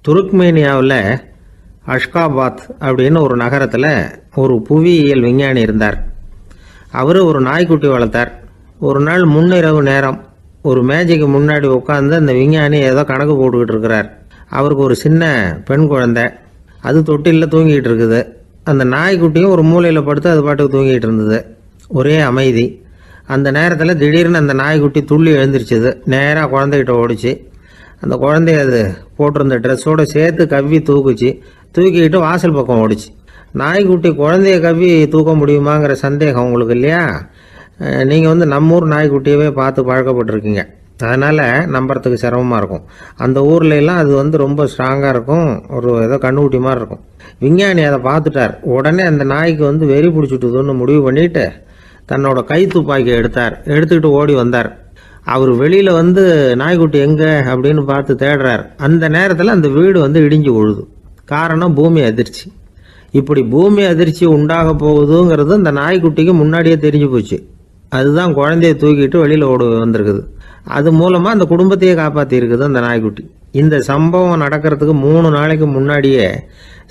துருக்மேனியாவில் Ashgabat அப்படின்னு ஒரு நகரத்தில் ஒரு புவியியல் விஞ்ஞானி இருந்தார். அவர் ஒரு நாய்க்குட்டி வளர்த்தார். ஒரு நாள் முன்னிரவு நேரம் ஒரு மேஜைக்கு முன்னாடி உட்காந்து அந்த விஞ்ஞானி ஏதோ கணக்கு போட்டுக்கிட்டு இருக்கிறார். அவருக்கு ஒரு சின்ன பெண் குழந்தை, அது தொட்டிலில் தூங்கிட்டு இருக்குது. அந்த நாய்க்குட்டியும் ஒரு மூலையில் படுத்து அது பாட்டுக்கு தூங்கிட்டு இருந்தது. ஒரே அமைதி. அந்த நேரத்தில் திடீர்னு அந்த நாய்க்குட்டி துள்ளி எழுந்திரிச்சிது. நேராக குழந்தைகிட்ட ஓடிச்சு. அந்த குழந்தைய அது போட்டிருந்த ட்ரெஸ்ஸோடு சேர்த்து கவ்வி தூக்குச்சு. தூக்கிக்கிட்டு வாசல் பக்கம் ஓடிச்சு. நாய்க்குட்டி குழந்தைய கவ்வி தூக்க முடியுமாங்கிற சந்தேகம் உங்களுக்கு இல்லையா? நீங்கள் நம்ம ஊர் நாய்க்குட்டியவே பார்த்து பழக்கப்பட்டிருக்கீங்க. அதனால் நம்புறதுக்கு சிரமமாக இருக்கும். அந்த ஊர்லெலாம் அது ரொம்ப ஸ்ட்ராங்காக இருக்கும். ஒரு ஏதோ கண்ணுக்குட்டி மாதிரி இருக்கும். விஞ்ஞானி அதை பார்த்துட்டார். உடனே அந்த நாய்க்கு வெறி பிடிச்சிட்டுதுன்னு முடிவு பண்ணிவிட்டு தன்னோட கை துப்பாக்கியை எடுத்துக்கிட்டு ஓடி வந்தார். அவர் வெளியில் நாய்க்குட்டி எங்கே அப்படின்னு பார்த்து தேடுறார். அந்த நேரத்தில் அந்த வீடு இடிஞ்சு விழுது. காரணம் பூமி அதிர்ச்சி. இப்படி பூமி அதிர்ச்சி உண்டாக போகுதுங்கிறது அந்த நாய்க்குட்டிக்கு முன்னாடியே தெரிஞ்சு போச்சு. அதுதான் குழந்தைய தூக்கிட்டு வெளியில் ஓடி வந்திருக்குது. அது மூலமாக அந்த குடும்பத்தையே காப்பாற்றிருக்குது அந்த நாய்க்குட்டி. இந்த சம்பவம் நடக்கிறதுக்கு 3 நாளைக்கு முன்னாடியே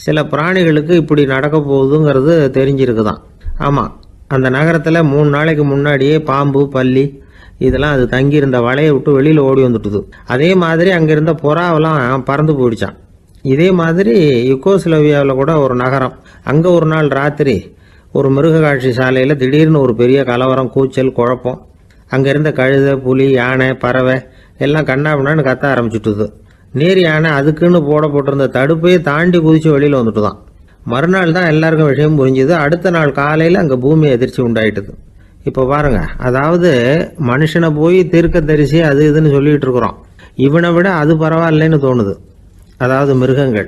சில பிராணிகளுக்கு இப்படி நடக்க போகுதுங்கிறது தெரிஞ்சிருக்குதான். ஆமாம், அந்த நகரத்தில் 3 நாளைக்கு முன்னாடியே பாம்பு, பல்லி இதெல்லாம் அது தங்கியிருந்த வலையை விட்டு வெளியில் ஓடி வந்துட்டுது. அதே மாதிரி அங்கே இருந்த புறாவெல்லாம் பறந்து போயிடுச்சான். இதே மாதிரி யுகோஸ்லோவியாவில் கூட ஒரு நகரம், அங்கே ஒரு நாள் ராத்திரி ஒரு மிருக காட்சி சாலையில் திடீர்னு ஒரு பெரிய கலவரம், கூச்சல், குழப்பம். அங்கே இருந்த கழுதை, புலி, யானை, பறவை எல்லாம் கண்ணாபின்னான்னு கத்த ஆரம்பிச்சுட்டுது. நீர் யானை அதுக்குன்னு போட்டிருந்த தடுப்பையே தாண்டி குதிச்சு வெளியில் வந்துட்டு தான். மறுநாள் தான் எல்லாருக்கும் விஷயம் புரிஞ்சுது. அடுத்த நாள் காலையில் அங்கே பூமி அதிர்ச்சி உண்டாயிட்டுது. இப்போ பாருங்க, அதாவது மனுஷனை போய் தீர்க்க தரிசி அது இதுன்னு சொல்லிட்டு இருக்கிறோம். இவனை விட அது பரவாயில்லைன்னு தோணுது. அதாவது மிருகங்கள்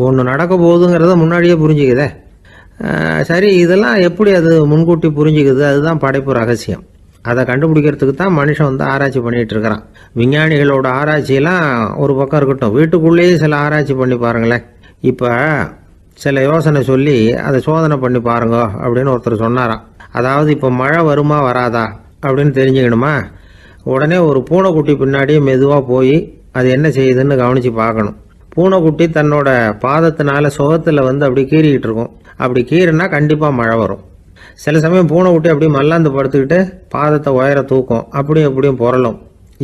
ஒன்று நடக்க போகுதுங்கிறத முன்னாடியே புரிஞ்சுக்குதே. சரி, இதெல்லாம் எப்படி அது முன்கூட்டி புரிஞ்சுக்குது? அதுதான் படைப்பு ரகசியம். அதை கண்டுபிடிக்கிறதுக்கு தான் மனுஷன் ஆராய்ச்சி பண்ணிகிட்டு இருக்கிறான். விஞ்ஞானிகளோட ஆராய்ச்சியெல்லாம் ஒரு பக்கம் இருக்கட்டும், வீட்டுக்குள்ளேயே சில ஆராய்ச்சி பண்ணி பாருங்களேன். இப்போ சில யோசனை சொல்லி அதை சோதனை பண்ணி பாருங்க அப்படின்னு ஒருத்தர் சொன்னாராம். அதாவது இப்போ மழை வருமா வராதா அப்படின்னு தெரிஞ்சுக்கணுமா, உடனே ஒரு பூனைக்குட்டி பின்னாடியே மெதுவாக போய் அது என்ன செய்யுதுன்னு கவனித்து பார்க்கணும். பூனைக்குட்டி தன்னோட பாதத்தினால சுகத்தில் அப்படி கீறிக்கிட்டு இருக்கும். அப்படி கீறினா கண்டிப்பாக மழை வரும். சில சமயம் பூனைக்குட்டி அப்படி மல்லாந்து படுத்துக்கிட்டு பாதத்தை உயர தூக்கும், அப்படியும் புரளும்.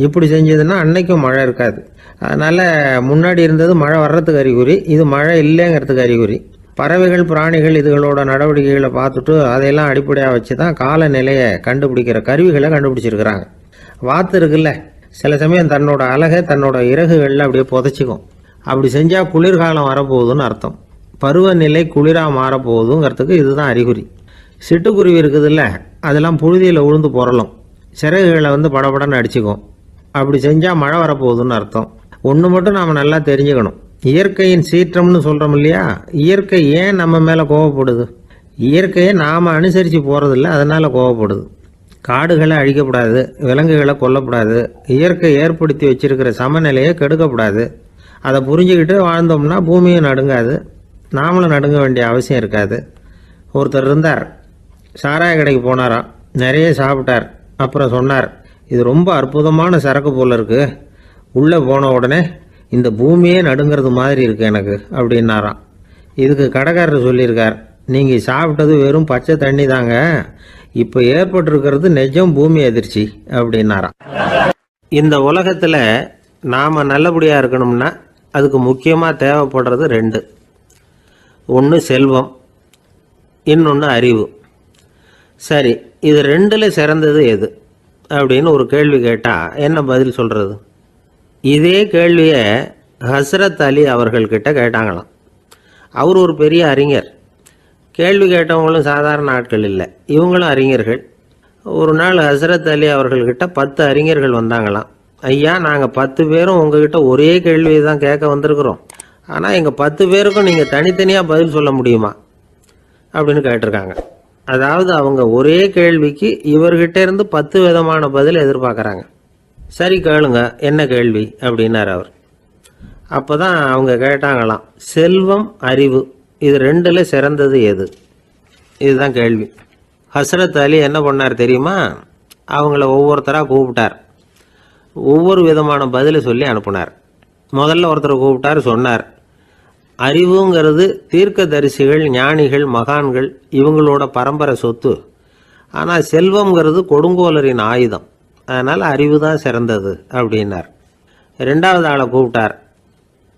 இப்படி செஞ்சதுன்னா அன்னைக்கும் மழை இருக்காது. அதனால் முன்னாடி இருந்தது மழை வர்றதுக்கு அறிகுறி, இது மழை இல்லைங்கிறதுக்கு அறிகுறி. பறவைகள், பிராணிகள் இதுகளோட நடவடிக்கைகளை பார்த்துட்டு அதையெல்லாம் அடிப்படையாக வச்சு தான் காலநிலையை கண்டுபிடிக்கிற கருவிகளை கண்டுபிடிச்சிருக்கிறாங்க. வாத்து இருக்குல்ல, சில சமயம் தன்னோட அழகை தன்னோட இறகுகளில் அப்படியே புதைச்சிக்கும். அப்படி செஞ்சால் குளிர்காலம் வரப்போகுதுன்னு அர்த்தம். பருவநிலை குளிராக மாறப்போகுதுங்கிறதுக்கு இதுதான் அறிகுறி. சிட்டுக்குருவி இருக்குதுல்ல, அதெல்லாம் புழுதியில் உழுந்து புரளும். சிறகுகளை படபடன்னு அடிச்சுக்கும். அப்படி செஞ்சால் மழை வரப்போகுதுன்னு அர்த்தம். ஒன்று மட்டும் நாம் நல்லா தெரிஞ்சுக்கணும். இயற்கையின் சீற்றம்னு சொல்கிறோம் இல்லையா, இயற்கை ஏன் நம்ம மேலே கோவப்படுது? இயற்கையை நாம் அனுசரித்து போகிறதில்ல, அதனால் கோவப்படுது. காடுகளை அழிக்கப்படாது, விலங்குகளை கொல்லப்படாது, இயற்கை ஏற்படுத்தி வச்சிருக்கிற சமநிலையை கெடுக்கப்படாது. அதை புரிஞ்சுக்கிட்டு வாழ்ந்தோம்னா பூமியும் நடுங்காது, நாமளும் நடுங்க வேண்டிய அவசியம் இருக்காது. ஒருத்தர் இருந்தார், சாராய கடைக்கு போனாராம். நிறைய சாப்பிட்டார். அப்புறம் சொன்னார், இது ரொம்ப அற்புதமான சரக்கு போல் இருக்குது. உள்ளே போன உடனே இந்த பூமியே நடுங்கிறது மாதிரி இருக்குது எனக்கு அப்படின்னாராம். இதுக்கு கடைக்காரர் சொல்லியிருக்கார், நீங்கள் சாப்பிட்டது வெறும் பச்சை தண்ணி தாங்க, இப்போ ஏற்பட்டிருக்கிறது நிஜம் பூமி அதிர்ச்சி அப்படின்னாராம். இந்த உலகத்தில் நாம் நல்லபடியாக இருக்கணும்னா அதுக்கு முக்கியமாக தேவைப்படுறது 2. ஒன்று செல்வம், இன்னொன்று அறிவு. சரி, இது 2ல் சிறந்தது எது அப்படின்னு ஒரு கேள்வி கேட்டால் என்ன பதில் சொல்கிறது? இதே கேள்வியை ஹஸ்ரத் அலி அவர்கள்கிட்ட கேட்டாங்களாம். அவர் ஒரு பெரிய அறிஞர். கேள்வி கேட்டவங்களும் சாதாரண ஆட்கள் இல்லை, இவங்களும் அறிஞர்கள். ஒரு நாள் ஹஸ்ரத் அலி அவர்கள்கிட்ட 10 அறிஞர்கள் வந்தாங்களாம். ஐயா, நாங்கள் 10 பேரும் உங்ககிட்ட ஒரே கேள்வியை தான் கேட்க வந்திருக்கிறோம். ஆனால் எங்கள் 10 பேருக்கும் நீங்கள் தனித்தனியாக பதில் சொல்ல முடியுமா அப்படின்னு கேட்டிருக்காங்க. அதாவது அவங்க ஒரே கேள்விக்கு இவர்கிட்ட இருந்து 10 விதமான பதில் எதிர்பார்க்குறாங்க. சரி கேளுங்க, என்ன கேள்வி அப்படின்னார் அவர். அப்போ தான் அவங்க கேட்டாங்களாம், செல்வம், அறிவு இது 2ல் சிறந்தது எது? இதுதான் கேள்வி. ஹஸ்ரத் அலி என்ன பண்ணார் தெரியுமா? அவங்கள ஒவ்வொருத்தராக கூப்பிட்டார். ஒவ்வொரு விதமான பதிலை சொல்லி அனுப்புனார். முதல்ல ஒருத்தரை கூப்பிட்டார், சொன்னார், அறிவுங்கிறது தீர்க்கதரிசிகள், ஞானிகள், மகான்கள் இவங்களோட பரம்பரை சொத்து. ஆனால் செல்வம்ங்கிறது கொடுங்கோலரின் ஆயுதம். அதனால் அறிவு தான் சிறந்தது அப்படின்னார். ரெண்டாவது ஆளை கூப்பிட்டார்.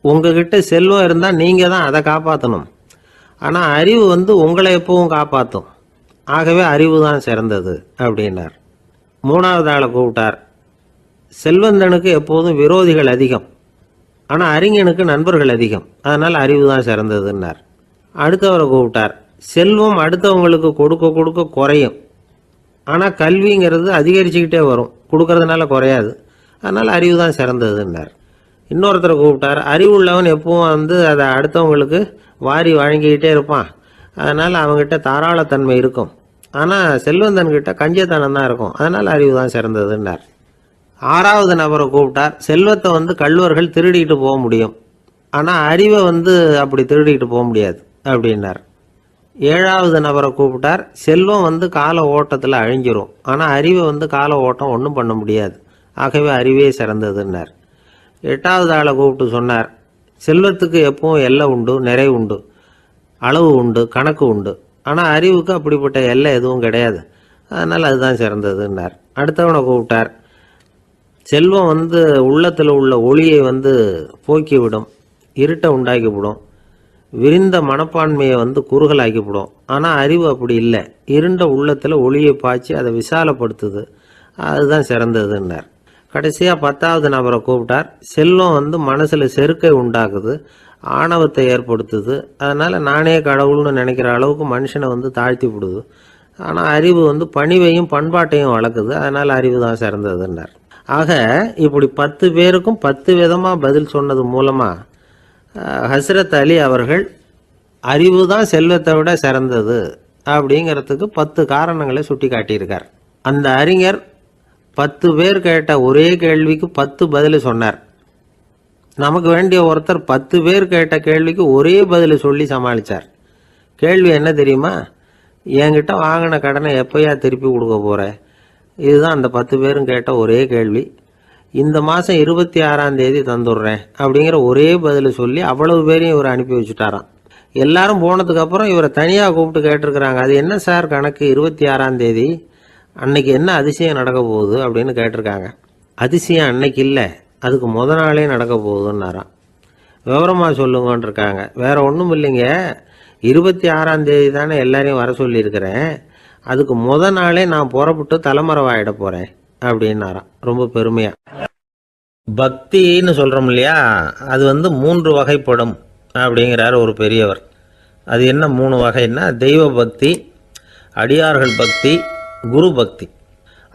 உங்ககிட்ட செல்வம் இருந்தால் நீங்கள் தான் அதை காப்பாற்றணும். ஆனால் அறிவு உங்களை எப்பவும் காப்பாற்றும். ஆகவே அறிவு தான் சிறந்தது அப்படின்னார். மூணாவது ஆளை கூப்பிட்டார். செல்வந்தனுக்கு எப்போதும் விரோதிகள் அதிகம், ஆனால் அறிஞனுக்கு நண்பர்கள் அதிகம். அதனால் அறிவு தான் சிறந்ததுன்னார். அடுத்தவரை கூப்பிட்டார். செல்வம் அடுத்தவங்களுக்கு கொடுக்க கொடுக்க குறையும், ஆனால் கல்விங்கிறது அதிகரிச்சுக்கிட்டே வரும், கொடுக்கறதுனால குறையாது. அதனால் அறிவு தான் சிறந்ததுன்னார். இன்னொருத்தரை கூப்பிட்டார். அறிவுள்ளவன் எப்பவும் அதை அடுத்தவங்களுக்கு வாரி வழங்கிக்கிட்டே இருப்பான். அதனால் அவங்ககிட்ட தாராளத்தன்மை இருக்கும். ஆனால் செல்வந்தன்கிட்ட கஞ்சத்தனம் தான் இருக்கும். அதனால் அறிவு தான் சிறந்ததுன்னார். ஆறாவது நபரை கூப்பிட்டார். செல்வத்தை கள்வர்கள் திருடிட்டு போக முடியும், ஆனால் அறிவை அப்படி திருடிட்டு போக முடியாது அப்படின்னார். ஏழாவது நபரை கூப்பிட்டார். செல்வம் கால ஓட்டத்தில் அழிஞ்சிரும், ஆனால் அறிவை கால ஓட்டம் ஒன்றும் பண்ண முடியாது. ஆகவே அறிவே சிறந்ததுன்னார். எட்டாவது ஆளை கூப்பிட்டு சொன்னார், செல்வத்துக்கு எப்பவும் எல்லை உண்டு, நிறை உண்டு, அளவு உண்டு, கணக்கு உண்டு. ஆனால் அறிவுக்கு அப்படிப்பட்ட எல்லை எதுவும் கிடையாது. அதனால் அதுதான் சிறந்ததுன்னார். அடுத்தவனை கூப்பிட்டார். செல்வம் உள்ளத்தில் உள்ள ஒளியை போக்கிவிடும், இருட்டை உண்டாக்கிவிடும், விரிந்த மனப்பான்மையை குறுகலாக்கிவிடும். ஆனால் அறிவு அப்படி இல்லை, இருண்ட உள்ளத்தில் ஒளியை பாய்ச்சி அதை விசாலப்படுத்துது. அதுதான் சிறந்ததுன்னார். கடைசியாக 10வது நபரை கூப்பிட்டார். செல்வம் மனசில் செருக்கை உண்டாக்குது, ஆணவத்தை ஏற்படுத்துது. அதனால் நானே கடவுள்னு நினைக்கிற அளவுக்கு மனுஷனை தாழ்த்தி விடுது. ஆனால் அறிவு பணிவையும் பண்பாட்டையும் வளர்க்குது. அதனால் அறிவு தான் சிறந்ததுன்னார். ஆக இப்படி 10 பேருக்கும் 10 விதமாக பதில் சொன்னது மூலமாக ஹஸ்ரத் அலி அவர்கள் அறிவு தான் செல்வத்தை விட சிறந்தது அப்படிங்கிறதுக்கு 10 காரணங்களை சுட்டி காட்டியிருக்கார். அந்த அறிஞர் 10 பேர் கேட்ட ஒரே கேள்விக்கு 10 பதில் சொன்னார். நமக்கு வேண்டிய ஒருத்தர் 10 பேர் கேட்ட கேள்விக்கு ஒரே பதில் சொல்லி சமாளித்தார். கேள்வி என்ன தெரியுமா? என்கிட்ட வாங்கின கடனை எப்போயா திருப்பி கொடுக்க போகிற? இதுதான் அந்த 10 பேரும் கேட்ட ஒரே கேள்வி. இந்த மாதம் 26ஆம் தேதி தந்துடுறேன் அப்படிங்கிற ஒரே பதில் சொல்லி அவ்வளவு பேரையும் இவர் அனுப்பி வச்சுட்டாராம். எல்லாரும் போனதுக்கப்புறம் இவரை தனியாக கூப்பிட்டு கேட்டிருக்கிறாங்க. அது என்ன சார் கணக்கு, 26ஆம் தேதி அன்னைக்கு என்ன அதிசயம் நடக்க போகுது அப்படின்னு கேட்டிருக்காங்க. அதிசயம் அன்னைக்கு இல்லை, அதுக்கு முத நாளே நடக்க போகுதுன்னாராம். விவரமாக சொல்லுங்கன்னு இருக்காங்க. வேற ஒன்றும் இல்லைங்க, 26ஆம் தேதி தானே எல்லாரையும் வர சொல்லியிருக்கிறேன், அதுக்கு முத நாளே நான் புறப்பட்டு தலைமறைவாயிட போகிறேன் அப்படின்னாராம் ரொம்ப பெருமையாக. பக்தின்னு சொல்கிறோம் இல்லையா, அது 3 வகைப்படும் அப்படிங்கிறார் ஒரு பெரியவர். அது என்ன 3 வகைன்னா, தெய்வ பக்தி, அடியார்கள் பக்தி, குரு பக்தி.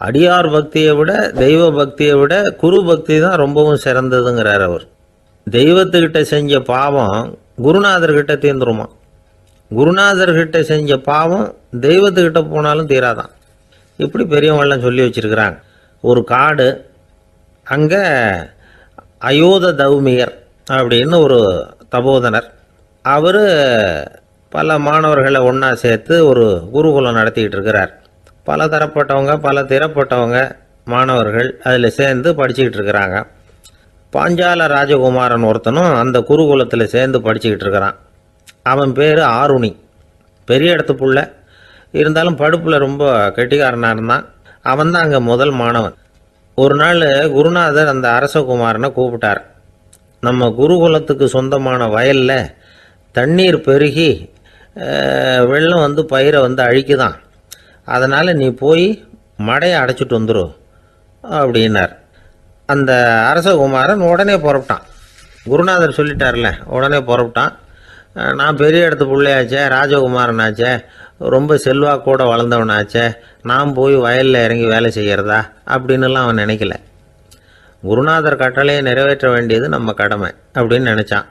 அடியார் பக்தியை விட தெய்வ பக்தியை விட குரு பக்தி தான் ரொம்பவும் சிறந்ததுங்கிறார் அவர். தெய்வத்துக்கிட்ட செஞ்ச பாவம் குருநாதர்கிட்ட தீர்ந்துருமா, குருநாதர்கிட்ட செஞ்ச பாவம் தெய்வத்துக்கிட்ட போனாலும் தீராதான். இப்படி பெரியவங்களாம் சொல்லி வச்சிருக்கிறாங்க. ஒரு காடு, அங்கே அயோத தௌமியர் அப்படின்னு ஒரு தபோதனர், அவர் பல மாணவர்களை ஒன்றா சேர்த்து ஒரு குருகுலம் நடத்திக்கிட்டு இருக்கிறார். பல தரப்பட்டவங்க பல திறப்பட்டவங்க மாணவர்கள் அதில் சேர்ந்து படிச்சுக்கிட்டு இருக்கிறாங்க. பாஞ்சால ராஜகுமாரன் ஒருத்தனும் அந்த குருகுலத்தில் சேர்ந்து படிச்சுக்கிட்டு இருக்கிறான். அவன் பேர் ஆருணி. பெரிய இடத்து புள்ள, இருந்தாலும் படுப்பில் ரொம்ப கெட்டிக்காரனாக இருந்தான். அவன் தான் அங்கே முதல் மாணவன். ஒரு நாள் குருநாதர் அந்த அரசகுமாரனை கூப்பிட்டார். நம்ம குருகுலத்துக்கு சொந்தமான வயலில் தண்ணீர் பெருகி வெள்ளம் பயிரை அழிக்குதான், அதனால் நீ போய் மடையை அடைச்சிட்டு வந்துடும் அப்படின்னார். அந்த அரசகுமாரன் உடனே புறப்பட்டான். குருநாதர் சொல்லிட்டார்ல, உடனே புறப்பட்டான். நான் பெரிய இடத்து பிள்ளையாச்சே, ராஜகுமாரனாச்சே, ரொம்ப செல்வாக்கூட வளர்ந்தவனாச்சே, நான் போய் வயலில் இறங்கி வேலை செய்கிறதா அப்படின்னுலாம் அவன் நினைக்கல. குருநாதர் கட்டளையை நிறைவேற்ற வேண்டியது நம்ம கடமை அப்படின்னு நினச்சான்.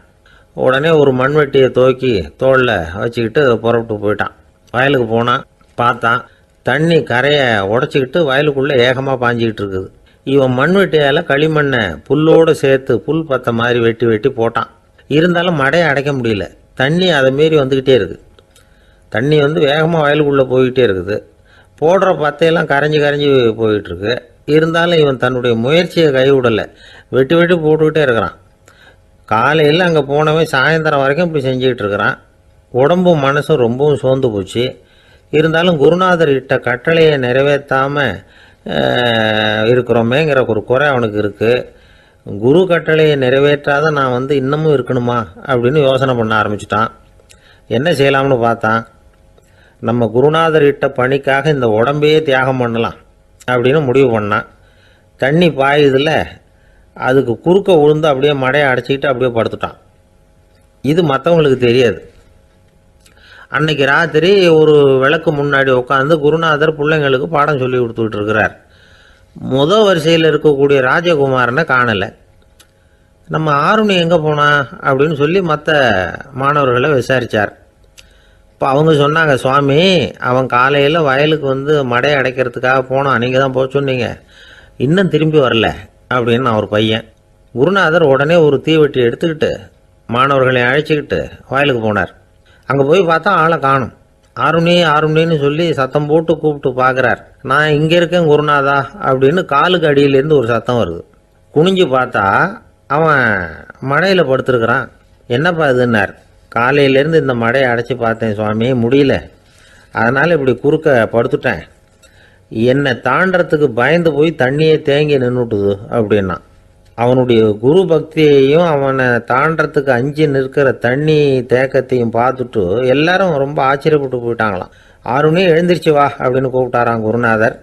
உடனே ஒரு மண்வெட்டியை தூக்கி தோளில் வச்சுக்கிட்டு புறப்பட்டு போயிட்டான். வயலுக்கு போனான். பார்த்தான், தண்ணி கரையை உடச்சிக்கிட்டு வயலுக்குள்ளே ஏகமாக பாஞ்சிக்கிட்டு இருக்குது. இவன் மண்வெட்டியால் களிமண்ணை புல்லோடு சேர்த்து புல் பத்த மாதிரி வெட்டி வெட்டி போட்டான். இருந்தாலும் மடையை அடைக்க முடியல. தண்ணி அதை மீறி வந்துக்கிட்டே இருக்குது. தண்ணி வேகமாக வயலுக்குள்ளே போய்கிட்டே இருக்குது. போடுற பத்தையெல்லாம் கரைஞ்சி கரைஞ்சி போயிட்டுருக்கு. இருந்தாலும் இவன் தன்னுடைய முயற்சியை கைவிடலை. வெட்டி வெட்டி போட்டுக்கிட்டே இருக்கிறான். காலையில் அங்கே போனவன் சாயந்தரம் வரைக்கும் இப்படி செஞ்சுக்கிட்டு இருக்கிறான். உடம்பும் மனசும் ரொம்பவும் சோர்ந்து போச்சு. இருந்தாலும் குருநாதர் இட்ட கட்டளையை நிறைவேற்றாமல் இருக்கிறோமேங்கிற ஒரு குறை அவனுக்கு இருக்குது. குரு கட்டளையை நிறைவேற்றாத நான் இன்னமும் இருக்கணுமா அப்படின்னு யோசனை பண்ண ஆரம்பிச்சிட்டான். என்ன செய்யலாம்னு பார்த்தான். நம்ம குருநாதர் இட்ட பணிக்காக இந்த உடம்பையே தியாகம் பண்ணலாம் அப்படின்னு முடிவு பண்ணான். தண்ணி பாயுதில் அதுக்கு குறுக்க விழுந்து அப்படியே மடையை அடைச்சிக்கிட்டு அப்படியே படுத்துட்டான். இது மற்றவங்களுக்கு தெரியாது. அன்னைக்கு ராத்திரி ஒரு விளக்கு முன்னாடி உட்காந்து குருநாதர் பிள்ளைங்களுக்கு பாடம் சொல்லி கொடுத்துக்கிட்டு இருக்கிறார். முதல் வரிசையில் இருக்கக்கூடிய ராஜகுமாரனை காணலை. நம்ம ஆருணி எங்கே போனா அப்படின்னு சொல்லி மற்ற மாணவர்களை விசாரித்தார். இப்போ அவங்க சொன்னாங்க, சுவாமி அவன் காலையில் வயலுக்கு மடையை அடைக்கிறதுக்காக போனான், நீங்கள் தான் போக சொன்னீங்க, இன்னும் திரும்பி வரல அப்படின்னு அவர் பையன். குருநாதர் உடனே ஒரு தீவெட்டி எடுத்துக்கிட்டு மாணவர்களை அழைச்சிக்கிட்டு வயலுக்கு போனார். அங்கே போய் பார்த்தா ஆளை காணும். ஆருணி ஆருணின்னு சொல்லி சத்தம் போட்டு கூப்பிட்டு பார்க்குறார். நான் இங்கே இருக்கேன் குருநாதா அப்படின்னு காலுக்கு அடியிலேருந்து ஒரு சத்தம் வருது. குனிஞ்சு பார்த்தா அவன் மடையில் படுத்துருக்கிறான். என்னப்பா இதுன்னார். காலையிலேருந்து இந்த மடையை அடைச்சி பார்த்தேன் சுவாமி, முடியல, அதனால் இப்படி குறுக்க படுத்துட்டேன். என்னை தாண்டறதுக்கு பயந்து போய் தண்ணியே தேங்கி நின்றுட்டுது அப்படின்னா. அவனுடைய குரு பக்தியையும் அவனை தாண்டறதுக்கு அஞ்சு நிற்கிற தண்ணி தேக்கத்தையும் பார்த்துட்டு எல்லாரும் ரொம்ப ஆச்சரியப்பட்டு போயிட்டாங்களாம். ஆருணி எழுந்திரிச்சு வா அப்படின்னு கூப்பிட்டாரான் குருநாதர்.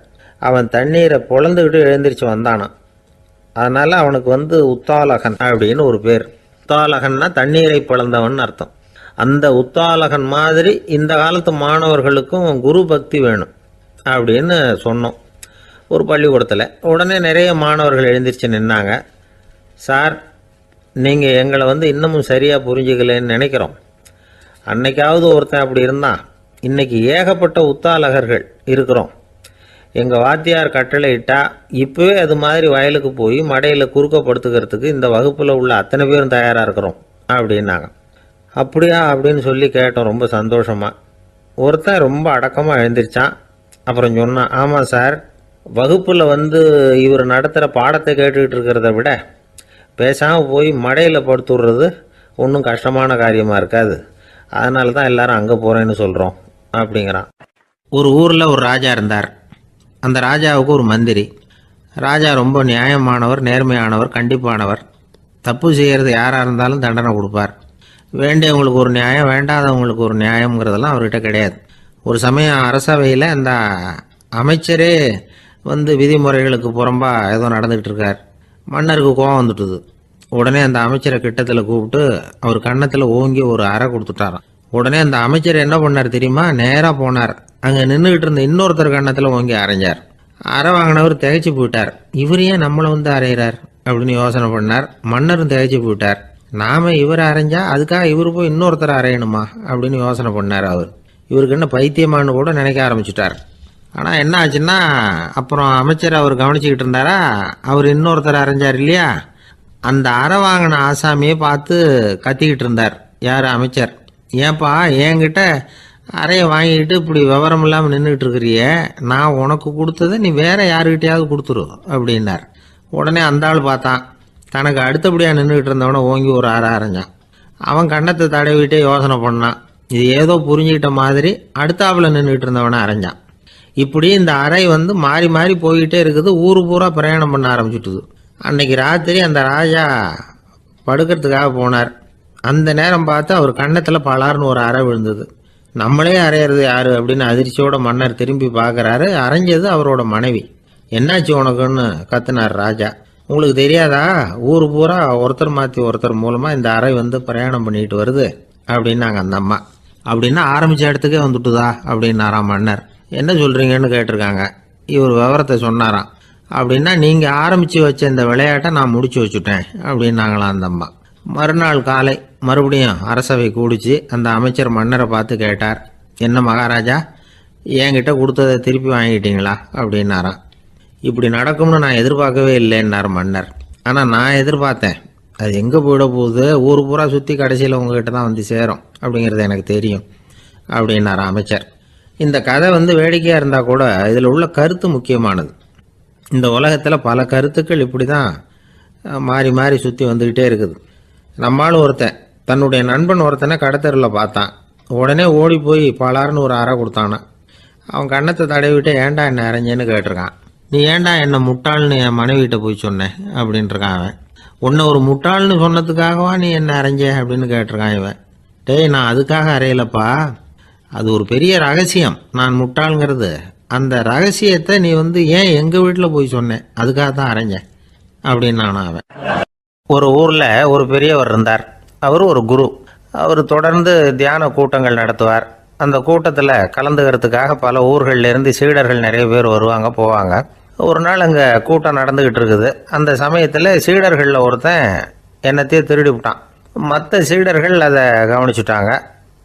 அவன் தண்ணீரை பொழந்துக்கிட்டு எழுந்திரிச்சு வந்தானான். அதனால் அவனுக்கு உத்தாலகன் அப்படின்னு ஒரு பேர். உத்தாலகன்னா தண்ணீரை பிளந்தவன் அர்த்தம். அந்த உத்தாலகன் மாதிரி இந்த காலத்து மாணவர்களுக்கும் குரு பக்தி வேணும் அப்படின்னு சொன்னோம் ஒரு பள்ளிக்கூடத்தில். உடனே நிறைய மாணவர்கள் எழுந்திரிச்சு நின்னாங்க. சார், நீங்கள் எங்களை இன்னமும் சரியாக புரிஞ்சுக்கலன்னு நினைக்கிறோம். அன்னைக்காவது ஒருத்தன் அப்படி இருந்தான், இன்னைக்கு ஏகப்பட்ட உத்தாலகர்கள் இருக்கிறோம். எங்கள் வாத்தியார் கட்டளை இட்டா இப்போவே அது மாதிரி வயலுக்கு போய் மடையில் குறுக்கப்படுத்துக்கிறதுக்கு இந்த வகுப்பில் உள்ள அத்தனை பேரும் தயாராக இருக்கிறோம் அப்படின்னாங்க. அப்படியா அப்படின்னு சொல்லி கேட்டோம் ரொம்ப சந்தோஷமாக. ஒருத்தன் ரொம்ப அடக்கமாக எழுந்திரிச்சான். அப்புறம் சொன்னான், ஆமாம் சார், வகுப்பில் இவர் நடத்துகிற பாடத்தை கேட்டுக்கிட்டு இருக்கிறத விட பேசாமல் போய் மடையில் படுத்துடுறது ஒன்றும் கஷ்டமான காரியமாக இருக்காது, அதனால தான் எல்லாரும் அங்கே போகிறேன்னு சொல்கிறோம் அப்படிங்கிறான். ஒரு ஊரில் ஒரு ராஜா இருந்தார். அந்த ராஜாவுக்கு ஒரு மந்திரி. ராஜா ரொம்ப நியாயமானவர், நேர்மையானவர், கண்டிப்பானவர். தப்பு செய்கிறது யாராக இருந்தாலும் தண்டனை கொடுப்பார். வேண்டியவங்களுக்கு ஒரு நியாயம், வேண்டாதவங்களுக்கு ஒரு நியாயங்கிறதெல்லாம் அவர்கிட்ட கிடையாது. ஒரு சமயம் அரசவையில் அந்த அமைச்சரே விதிமுறைகளுக்கு புறம்பா ஏதோ நடந்துக்கிட்டு இருக்கார். மன்னருக்கு கோபம் வந்துட்டுது. உடனே அந்த அமைச்சரை கிட்டத்தில் கூப்பிட்டு அவர் கன்னத்தில் ஓங்கி ஒரு அறை கொடுத்துட்டாராம். உடனே அந்த அமைச்சர் என்ன பண்ணார் தெரியுமா, நேராக போனார். அங்கே நின்றுக்கிட்டு இருந்த இன்னொருத்தர் கன்னத்தில் ஓங்கி அரைஞ்சார். அறை வாங்கினவர் திகைச்சு போயிட்டார். இவர் ஏன் நம்மளை அரைகிறார் அப்படின்னு யோசனை பண்ணார். மன்னரும் திகைச்சு போயிட்டார். நாம இவர் அரைஞ்சா அதுக்காக இவர் போய் இன்னொருத்தர் அரையணுமா அப்படின்னு யோசனை பண்ணார். இவருக்கு என்ன பைத்தியமானு கூட நினைக்க ஆரம்பிச்சுட்டார். ஆனால் என்ன ஆச்சுன்னா, அப்புறம் அமைச்சர் அவர் கவனிச்சுக்கிட்டு இருந்தாரா, அவர் இன்னொருத்தர் அரைஞ்சார் இல்லையா, அந்த அறை வாங்கின ஆசாமியை பார்த்து கத்திக்கிட்டு இருந்தார். யார்? அமைச்சர். ஏன்பா என்கிட்ட அறையை வாங்கிக்கிட்டு இப்படி விவரம் இல்லாமல் நின்றுக்கிட்டு இருக்கிறிய, நான் உனக்கு கொடுத்ததை நீ வேற யாருக்கிட்டையாவது கொடுத்துரு அப்படின்னார். உடனே அந்த ஆள் பார்த்தான். தனக்கு அடுத்தபடியாக நின்றுக்கிட்டு இருந்தவனை ஓங்கி ஒரு அறை அரைஞ்சான். அவன் கண்ணத்தை தடவிட்டே யோசனை பண்ணான். இது ஏதோ புரிஞ்சுக்கிட்ட மாதிரி அடுத்தாப்புல நின்றுக்கிட்டு இருந்தவனை அரைஞ்சான். இப்படி இந்த அறை மாறி மாறி போய்கிட்டே இருக்குது. ஊரு பூரா பிரயாணம் பண்ண ஆரம்பிச்சுட்டுது. அன்னைக்கு ராத்திரி அந்த ராஜா படுக்கிறதுக்காக போனார். அந்த நேரம் பார்த்து அவர் கன்னத்தில் பலார்னு ஒரு அறை விழுந்தது. நம்மளே அரையிறது யாரு அப்படின்னு அதிர்ச்சியோட மன்னர் திரும்பி பார்க்குறாரு. அரைஞ்சது அவரோட மனைவி. என்னாச்சு உனக்குன்னு கத்துனார் ராஜா. உங்களுக்கு தெரியாதா, ஊர் பூரா ஒருத்தர் மாற்றி ஒருத்தர் மூலமாக இந்த அறை பிரயாணம் பண்ணிட்டு வருது அப்படின்னாங்க அந்த அம்மா. அப்படின்னா ஆரம்பித்த இடத்துக்கே வந்துட்டுதா அப்படின்னாராம் மன்னர். என்ன சொல்கிறீங்கன்னு கேட்டிருக்காங்க. இவர் விவரத்தை சொன்னாராம். அப்படின்னா நீங்கள் ஆரம்பித்து வச்ச இந்த விளையாட்டை நான் முடிச்சு வச்சுட்டேன் அப்படின்னாங்களாம் அந்த அம்மா. மறுநாள் காலை மறுபடியும் அரசவை கூடிச்சு. அந்த அமைச்சர் மன்னரை பார்த்து கேட்டார், என்ன மகாராஜா, என்கிட்ட கொடுத்ததை திருப்பி வாங்கிட்டீங்களா அப்படின்னாராம். இப்படி நடக்கும்னு நான் எதிர்பார்க்கவே இல்லைன்னார் மன்னர். ஆனால் நான் எதிர்பார்த்தேன். அது எங்கே போயிட போகுது, ஊர் பூரா சுற்றி கடைசியில் உங்ககிட்ட தான் சேரும் அப்படிங்கிறது எனக்கு தெரியும் அப்படின்னார் அமைச்சர். இந்த கதை வேடிக்கையாக இருந்தால் கூட இதில் உள்ள கருத்து முக்கியமானது. இந்த உலகத்தில் பல கருத்துக்கள் இப்படி தான் மாறி மாறி சுற்றி வந்துக்கிட்டே இருக்குது. நம்மால் ஒருத்தன் தன்னுடைய நண்பன் ஒருத்தனை கடத்தெருவில் பார்த்தான். உடனே ஓடி போய் பலார்னு ஒரு அறை கொடுத்தானான். அவன் கண்ணத்தை தடவிட்டு ஏன்டா என்ன அரைஞ்சேன்னு கேட்டிருக்கான். நீ ஏன்டா என்ன முட்டாள்னு என் மனைவிட்ட போய் சொன்னேன் அப்படின்ட்டுருக்கான் அவன். உன்னை ஒரு முட்டாள்னு சொன்னதுக்காகவா நீ என்ன அரைஞ்ச அப்படின்னு கேட்டிருக்கான் இவன். டேய், நான் அதுக்காக அறையலப்பா, அது ஒரு பெரிய ரகசியம் நான் முட்டாளுங்கிறது. அந்த ரகசியத்தை நீ ஏன் எங்கள் வீட்டில் போய் சொன்னேன், அதுக்காக தான் அரைஞ்சேன் அப்படின்னு நானும் அவன். ஒரு ஊரில் ஒரு பெரியவர் இருந்தார். அவர் ஒரு குரு. அவர் தொடர்ந்து தியான கூட்டங்கள் நடத்துவார். அந்த கூட்டத்தில் கலந்துக்கிறதுக்காக பல ஊர்கள்லேருந்து சீடர்கள் நிறைய பேர் வருவாங்க போவாங்க. ஒரு நாள் அங்கே கூட்டம் நடந்துக்கிட்டு இருக்குது. அந்த சமயத்தில் சீடர்களில் ஒருத்தன் என்னத்தையே திருடி விட்டான். மற்ற சீடர்கள் அதை கவனிச்சுட்டாங்க.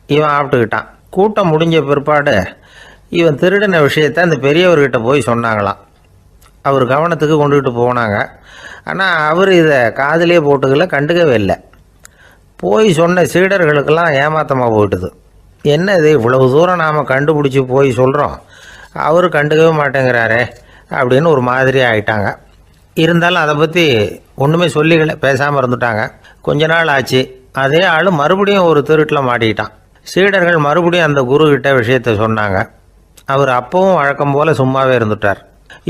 இவன் ஆப்பிட்டுக்கிட்டான். கூட்டம் முடிஞ்ச பிற்பாடு இவன் திருடின விஷயத்தை அந்த பெரியவர்கிட்ட போய் சொன்னாங்களாம். அவர் கவனத்துக்கு கொண்டுகிட்டு போனாங்க. ஆனால் அவர் இதை காதிலே போட்டுக்கல, கண்டுக்கவே இல்லை. போய் சொன்ன சீடர்களுக்கெல்லாம் ஏமாத்தமாக போயிட்டுது. என்ன இது, இவ்வளவு தூரம் நாம் கண்டுபிடிச்சி போய் சொல்கிறோம், அவர் கண்டுக்கவே மாட்டேங்கிறாரே அப்படின்னு ஒரு மாதிரி ஆகிட்டாங்க. இருந்தாலும் அதை பற்றி ஒன்றுமே சொல்லிக்கல, பேசாமல் இருந்துட்டாங்க. கொஞ்ச நாள் ஆச்சு. அதே ஆள் மறுபடியும் ஒரு திருட்டில் மாட்டிக்கிட்டான். சீடர்கள் மறுபடியும் அந்த குருக்கிட்ட விஷயத்தை சொன்னாங்க. அவர் அப்பவும் வழக்கம் போல் சும்மாவே இருந்துட்டார்.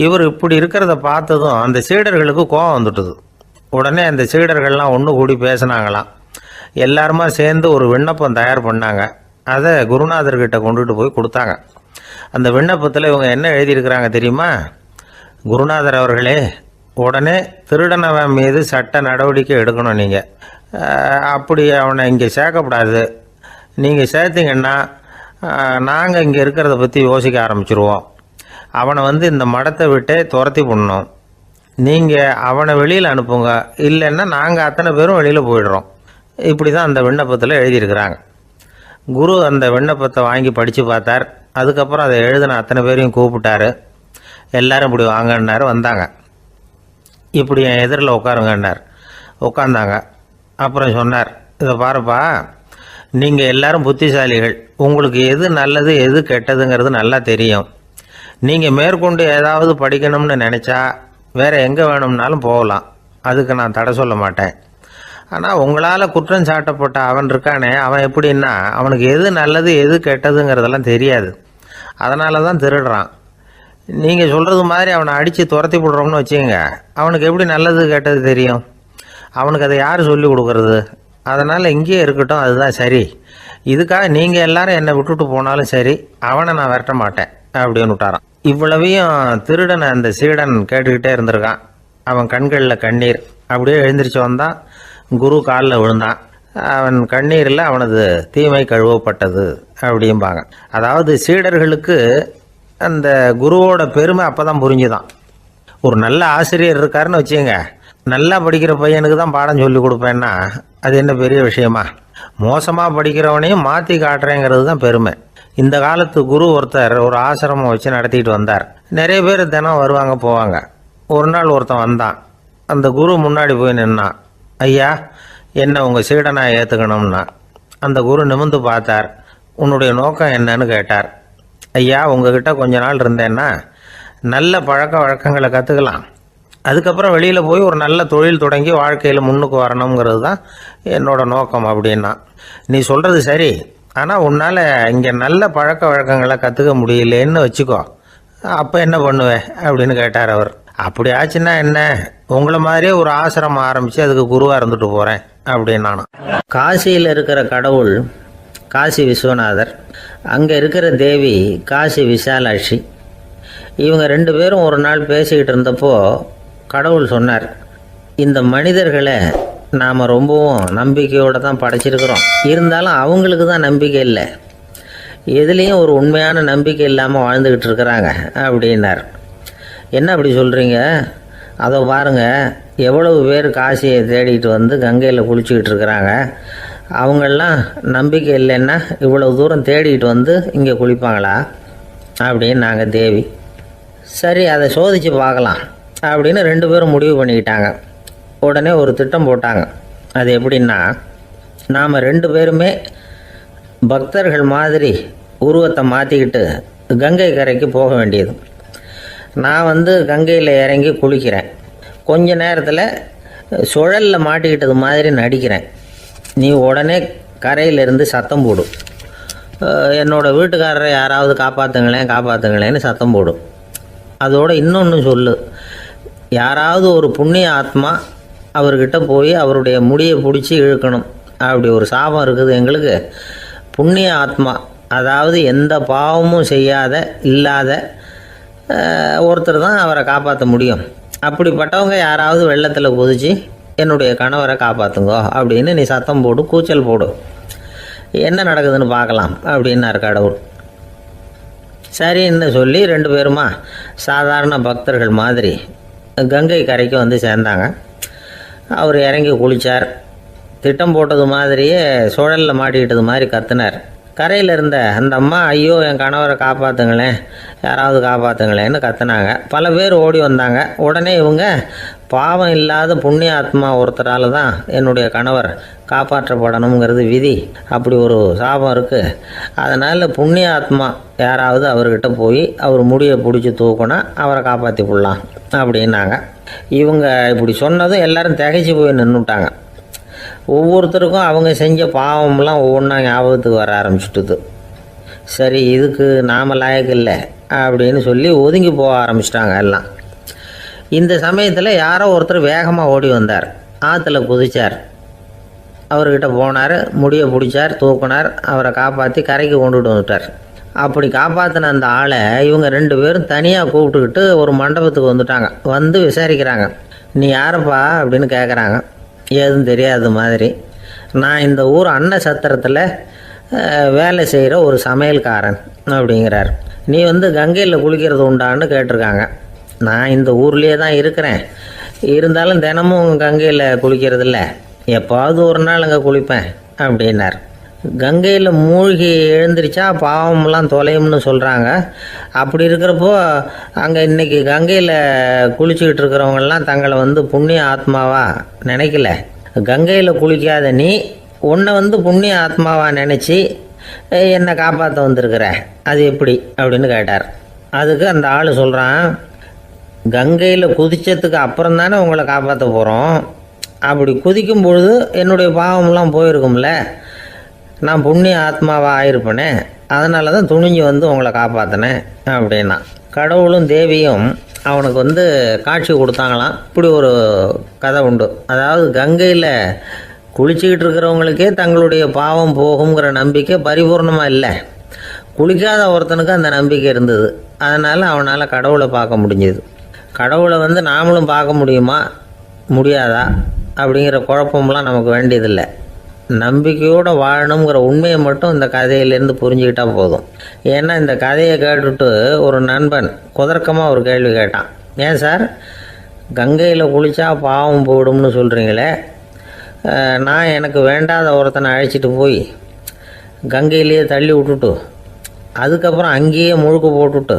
இவர் இப்படி இருக்கிறத பார்த்ததும் அந்த சீடர்களுக்கு கோபம் வந்துட்டுது. உடனே அந்த சீடர்கள்லாம் ஒன்று கூடி பேசினாங்களாம். எல்லாருமா சேர்ந்து ஒரு விண்ணப்பம் தயார் பண்ணாங்க. அதை குருநாதர்கிட்ட கொண்டுட்டு போய் கொடுத்தாங்க. அந்த விண்ணப்பத்தில் இவங்க என்ன எழுதியிருக்கிறாங்க தெரியுமா? குருநாதர் அவர்களே, உடனே திருடனவன் மீது சட்ட நடவடிக்கை எடுக்கணும். நீங்கள் அப்படி அவனை இங்கே சேர்க்கக்கூடாது. நீங்கள் சேர்த்திங்கன்னா நாங்கள் இங்கே இருக்கிறத பற்றி யோசிக்க ஆரம்பிச்சிருவோம். அவனை இந்த மடத்தை விட்டே துரத்தி பண்ணணும். நீங்கள் அவனை வெளியில் அனுப்புங்க, இல்லைன்னா நாங்கள் அத்தனை பேரும் வெளியில் போயிடுறோம். இப்படி தான் அந்த விண்ணப்பத்தில் எழுதியிருக்கிறாங்க. குரு அந்த விண்ணப்பத்தை வாங்கி படித்து பார்த்தார். அதுக்கப்புறம் அதை எழுதின அத்தனை பேரையும் கூப்பிட்டாரு. எல்லாரும் இப்படி வாங்கன்னாரு. வந்தாங்க. இப்படி என் எதிரில் உட்காருங்கன்னார். உட்காந்தாங்க. அப்புறம் சொன்னார், இதை பாருப்பா, நீங்கள் எல்லாரும் புத்திசாலிகள். உங்களுக்கு எது நல்லது எது கெட்டதுங்கிறது நல்லா தெரியும். நீங்கள் மேற்கொண்டு ஏதாவது படிக்கணும்னு நினச்சா வேறு எங்கே வேணும்னாலும் போகலாம், அதுக்கு நான் தடை சொல்ல மாட்டேன். ஆனால் உங்களால் குற்றம் சாட்டப்பட்ட அவன் இருக்கானே, அவன் எப்படின்னா அவனுக்கு எது நல்லது எது கெட்டதுங்கிறதெல்லாம் தெரியாது. அதனால தான் திருடுறான். நீங்கள் சொல்கிறது மாதிரி அவனை அடித்து துரத்தி விடுறோம்னு வச்சுக்கோங்க, அவனுக்கு எப்படி நல்லது கெட்டது தெரியும்? அவனுக்கு அதை யார் சொல்லி கொடுக்கறது? அதனால் இங்கேயே இருக்கட்டும், அதுதான் சரி. இதுக்காக நீங்கள் எல்லாரும் என்னை விட்டுட்டு போனாலும் சரி, அவனை நான் விரட்ட மாட்டேன் அப்படின்னு விட்டாரான். இவ்வளவையும் திருடனை அந்த சீடன் கேட்டுக்கிட்டே இருந்திருக்கான். அவன் கண்களில் கண்ணீர். அப்படியே எழுந்திரிச்சு வந்தான். குரு காலில் விழுந்தான். அவன் கண்ணீரில் அவனது தீமை கழுவப்பட்டது அப்படிம்பாங்க. அதாவது சீடர்களுக்கு அந்த குருவோட பெருமை அப்போ தான் புரிஞ்சுதான். ஒரு நல்ல ஆசிரியர் இருக்காருன்னு வச்சுங்க, நல்லா படிக்கிற பையனுக்கு தான் பாடம் சொல்லி கொடுப்பேன்னா அது என்ன பெரிய விஷயமா? மோசமாக படிக்கிறவனையும் மாற்றி காட்டுறேங்கிறது தான் பெருமை. இந்த காலத்து குரு ஒருத்தர் ஒரு ஆசிரமம் வச்சு நடத்திட்டு வந்தார். நிறைய பேர் தினம் வருவாங்க போவாங்க. ஒரு நாள் ஒருத்தன் வந்தான். அந்த குரு முன்னாடி போய் நின்னான். ஐயா, என்ன உங்கள் சீடனாக ஏற்றுக்கணும்னா. அந்த குரு நிமிர்ந்து பார்த்தார். உன்னுடைய நோக்கம் என்னன்னு கேட்டார். ஐயா, உங்ககிட்ட கொஞ்ச நாள் இருந்தேன்னா நல்ல பழக்க வழக்கங்களை கற்றுக்கலாம், அதுக்கப்புறம் வெளியில் போய் ஒரு நல்ல தொழில் தொடங்கி வாழ்க்கையில் முன்னுக்கு வரணுங்கிறது தான் என்னோட நோக்கம் அப்படின்னா. நீ சொல்கிறது சரி, ஆனால் உன்னால் இங்கே நல்ல பழக்க வழக்கங்களை கற்றுக்க முடியலேன்னு வச்சுக்கோ, அப்போ என்ன பண்ணுவேன் அப்படின்னு கேட்டார் அவர். அப்படி ஆச்சுன்னா என்ன, உங்களை மாதிரியே ஒரு ஆசிரமம் ஆரம்பித்து அதுக்கு குருவாக இருந்துட்டு போகிறேன் அப்படின்னு நானும். காசியில் இருக்கிற கடவுள் காசி விஸ்வநாதர், அங்கே இருக்கிற தேவி காசி விசாலாட்சி. இவங்க ரெண்டு பேரும் ஒரு நாள் பேசிக்கிட்டு இருந்தப்போ கடவுள் சொன்னார், இந்த மனிதர்களை நாம் ரொம்பவும் நம்பிக்கையோடு தான் படைச்சிருக்கிறோம், இருந்தாலும் அவங்களுக்கு தான் நம்பிக்கை இல்லை, எதுலேயும் ஒரு உண்மையான நம்பிக்கை இல்லாமல் வாழ்ந்துக்கிட்டு இருக்கிறாங்க அப்படின்னார். என்ன அப்படி சொல்கிறீங்க? அதை பாருங்கள், எவ்வளவு பேர் காசியை தேடிட்டு கங்கையில் குளிச்சுக்கிட்டு இருக்கிறாங்க, அவங்களெலாம் நம்பிக்கை இல்லைன்னா இவ்வளவு தூரம் தேடிட்டு இங்கே குளிப்பாங்களா அப்படின்னு நாங்கள் தேவி. சரி, அதை சோதித்து பார்க்கலாம் அப்படின்னு ரெண்டு பேரும் முடிவு பண்ணிக்கிட்டாங்க. உடனே ஒரு திட்டம் போட்டாங்க. அது எப்படின்னா, நாம் ரெண்டு பேருமே பக்தர்கள் மாதிரி உருவத்தை மாற்றிக்கிட்டு கங்கை கரைக்கு போக வேண்டியது. நான் கங்கையில் இறங்கி குளிக்கிறேன். கொஞ்ச நேரத்தில் சுழலில் மாட்டிக்கிட்டது மாதிரி நடிக்கிறேன். நீ உடனே கரையிலிருந்து சத்தம் போடும். என்னோடய வீட்டுக்காரரை யாராவது காப்பாற்றுங்களேன்னு சத்தம் போடும். அதோடு இன்னொன்று சொல்லு, யாராவது ஒரு புண்ணிய ஆத்மா அவர்கிட்ட போய் அவருடைய முடியை பிடிச்சி இழுக்கணும். அப்படி ஒரு சாபம் இருக்குது எங்களுக்கு. புண்ணிய ஆத்மா, அதாவது எந்த பாவமும் செய்யாத இல்லாத ஒருத்தர் தான் அவரை காப்பாற்ற முடியும். அப்படிப்பட்டவங்க யாராவது வெள்ளத்தில் குதித்து என்னுடைய கணவரை காப்பாற்றுங்கோ அப்படின்னு நீ சத்தம் போடு, கூச்சல் போடு, என்ன நடக்குதுன்னு பார்க்கலாம் அப்படின்னார் கடவுள். சரின்னு சொல்லி 2 பேருமா சாதாரண பக்தர்கள் மாதிரி கங்கை கரைக்கு வந்து சேர்ந்தாங்க. அவர் இறங்கி குளித்தார். திட்டம் போட்டது மாதிரியே சுழலில் மாட்டிக்கிட்டது மாதிரி கத்துனார். கரையில் இருந்த அந்த அம்மா, ஐயோ என் கணவரை காப்பாற்றுங்களேன், யாராவது காப்பாற்றுங்களேன்னு கத்துனாங்க. பல பேர் ஓடி வந்தாங்க. உடனே இவங்க, பாவம் இல்லாத புண்ணிய ஆத்மா ஒருத்தரால் தான் என்னுடைய கணவர் காப்பாற்றப்படணுங்கிறது விதி, அப்படி ஒரு சாபம் இருக்குது, அதனால் புண்ணிய ஆத்மா யாராவது அவர்கிட்ட போய் அவர் முடியை பிடிச்சி தூக்குனா அவரை காப்பாற்றி விடலாம் அப்படின்னாங்க. இவங்க இப்படி சொன்னதும் எல்லாரும் திகைச்சு போய் நின்றுட்டாங்க. ஒவ்வொருத்தருக்கும் அவங்க செஞ்ச பாவம்லாம் ஒவ்வொன்றா ஞாபகத்துக்கு வர ஆரம்பிச்சுட்டுது. சரி, இதுக்கு நாம் லாயக்கு இல்லை அப்படின்னு சொல்லி ஒதுங்கி போக ஆரம்பிச்சிட்டாங்க எல்லாம். இந்த சமயத்தில் யாரோ ஒருத்தர் வேகமாக ஓடி வந்தார். ஆற்றுல குதித்தார். அவர்கிட்ட போனார், முடியை பிடிச்சார், தூக்குனார், அவரை காப்பாற்றி கரைக்கு கொண்டுட்டு வந்துட்டார். அப்படி காப்பாற்றின அந்த ஆளை இவங்க 2 பேரும் தனியாக கூப்பிட்டுக்கிட்டு ஒரு மண்டபத்துக்கு வந்துட்டாங்க. வந்து விசாரிக்கிறாங்க. நீ யாரப்பா அப்படின்னு கேட்குறாங்க. ஏதும் தெரியாத மாதிரி. நான் இந்த ஊர் அன்ன சத்திரத்தில் வேலை செய்கிற ஒரு சமையல்காரன் அப்படிங்கிறார். நீ வந்து கங்கையில் குளிக்கிறது உண்டான்னு கேட்டிருக்காங்க. நான் இந்த ஊர்லேயே தான் இருக்கிறேன், இருந்தாலும் தினமும் கங்கையில் குளிக்கிறது இல்லை, எப்பாவது ஒரு நாள் அங்கே குளிப்பேன் அப்படின்னார். கங்கையில் மூழ்கி எழுந்திரிச்சா பாவம்லாம் தொலையும்னு சொல்கிறாங்க. அப்படி இருக்கிறப்போ அங்கே இன்றைக்கி கங்கையில் குளிச்சுக்கிட்டு இருக்கிறவங்கெல்லாம் தங்களை வந்து புண்ணிய ஆத்மாவா நினைக்கல. கங்கையில் குளிக்காத நீ உன்னை வந்து புண்ணிய ஆத்மாவா நினச்சி என்னை காப்பாற்ற வந்திருக்கிற, அது எப்படி அப்படின்னு கேட்டார். அதுக்கு அந்த ஆள் சொல்கிறான், கங்கையில் குதித்ததுக்கு அப்புறம் தானே உங்களை காப்பாற்ற போகிறோம். அப்படி குதிக்கும் பொழுது என்னுடைய பாவம்லாம் போயிருக்கும்ல, நான் புண்ணிய ஆத்மாவாக ஆயிருப்பேனே, அதனால தான் துணிஞ்சு வந்து உங்களை காப்பாற்றினேன் அப்படின்னா. கடவுளும் தேவியும் அவனுக்கு வந்து காட்சி கொடுத்தாங்களாம். இப்படி ஒரு கதை உண்டு. அதாவது கங்கையில் குளிச்சுக்கிட்டு இருக்கிறவங்களுக்கே தங்களுடைய பாவம் போகுங்கிற நம்பிக்கை பரிபூர்ணமாக இல்லை. குளிக்காத ஒருத்தனுக்கு அந்த நம்பிக்கை இருந்தது. அதனால் அவனால் கடவுளை பார்க்க முடிஞ்சது. கடவுளை வந்து நாமளும் பார்க்க முடியுமா முடியாதா அப்படிங்கிற குழப்பம்லாம் நமக்கு வேண்டியதில்லை. நம்பிக்கையோடு வாழணுங்கிற உண்மையை மட்டும் இந்த கதையிலேருந்து புரிஞ்சுக்கிட்டால் போதும். ஏன்னா இந்த கதையை கேட்டுட்டு ஒரு நண்பன் குதர்க்கமாக ஒரு கேள்வி கேட்டான். ஏன் சார், கங்கையில் குளித்தா பாவம் போயிடும்னு சொல்கிறீங்களே, நான் எனக்கு வேண்டாத ஒருத்தனை அழைச்சிட்டு போய் கங்கையிலேயே தள்ளி விட்டுட்டு அதுக்கப்புறம் அங்கேயே முழுக்க போட்டுட்டு